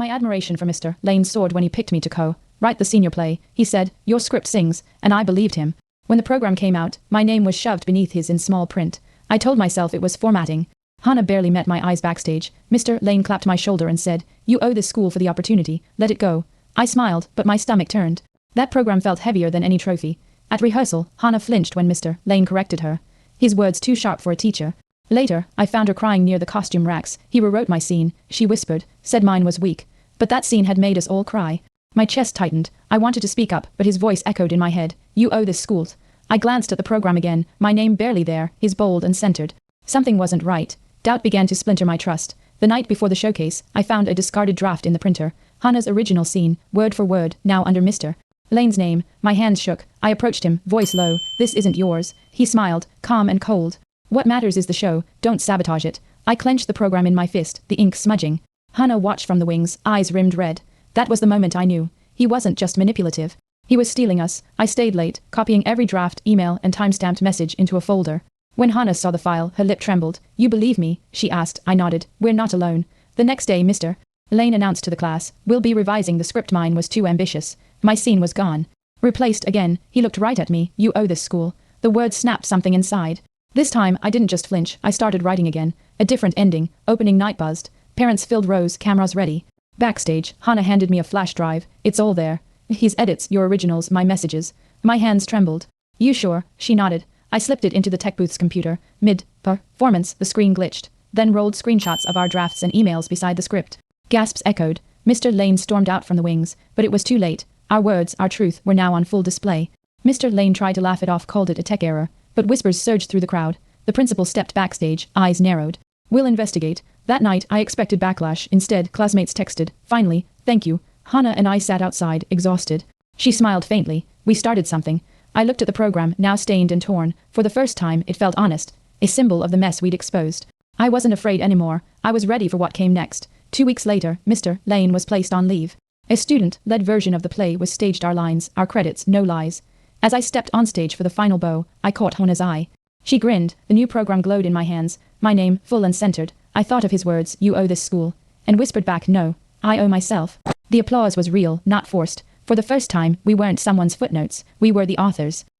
My admiration for Mr. Lane soared when he picked me to write the senior play. He said, "Your script sings," and I believed him. When the program came out, my name was shoved beneath his in small print. I told myself it was formatting. Hannah barely met my eyes backstage. Mr. Lane clapped my shoulder and said, "You owe this school for the opportunity, let it go." I smiled, but my stomach turned. That program felt heavier than any trophy. At rehearsal, Hannah flinched when Mr. Lane corrected her. His words too sharp for a teacher. Later, I found her crying near the costume racks. "He rewrote my scene," she whispered, said mine was weak. But that scene had made us all cry. My chest tightened. I wanted to speak up, but his voice echoed in my head. "You owe this school." I glanced at the program again, my name barely there, his bold and centered. Something wasn't right. Doubt began to splinter my trust. The night before the showcase, I found a discarded draft in the printer. Hannah's original scene, word for word, now under Mr. Lane's name. My hands shook. I approached him, voice low. "This isn't yours." He smiled, calm and cold. "What matters is the show, don't sabotage it." I clenched the program in my fist, the ink smudging. Hannah watched from the wings, eyes rimmed red. That was the moment I knew. He wasn't just manipulative. He was stealing us. I stayed late, copying every draft, email, and time-stamped message into a folder. When Hannah saw the file, her lip trembled. "You believe me?" she asked. I nodded. "We're not alone." The next day, Mr. Lane announced to the class, "We'll be revising the script. Mine was too ambitious." My scene was gone. Replaced again. He looked right at me. "You owe this school." The words snapped something inside. This time, I didn't just flinch. I started writing again. A different ending. Opening night buzzed. Parents filled rows, cameras ready. Backstage, Hannah handed me a flash drive. "It's all there. His edits, your originals, my messages." My hands trembled. "You sure?" She nodded. I slipped it into the tech booth's computer. Mid-performance, the screen glitched. Then rolled screenshots of our drafts and emails beside the script. Gasps echoed. Mr. Lane stormed out from the wings, but it was too late. Our words, our truth, were now on full display. Mr. Lane tried to laugh it off, called it a tech error, but whispers surged through the crowd. The principal stepped backstage, eyes narrowed. "We'll investigate." That night, I expected backlash. Instead, classmates texted, "Finally, thank you." Hannah and I sat outside, exhausted. She smiled faintly. We started something. I looked at the program, now stained and torn. For the first time, it felt honest. A symbol of the mess we'd exposed. I wasn't afraid anymore. I was ready for what came next. 2 weeks later, Mr. Lane was placed on leave. A student-led version of the play was staged, our lines, our credits, no lies. As I stepped on stage for the final bow, I caught Hannah's eye. She grinned. The new program glowed in my hands. My name, full and centered. I thought of his words, "You owe this school," and whispered back, "No, I owe myself." The applause was real, not forced. For the first time, we weren't someone's footnotes. We were the authors.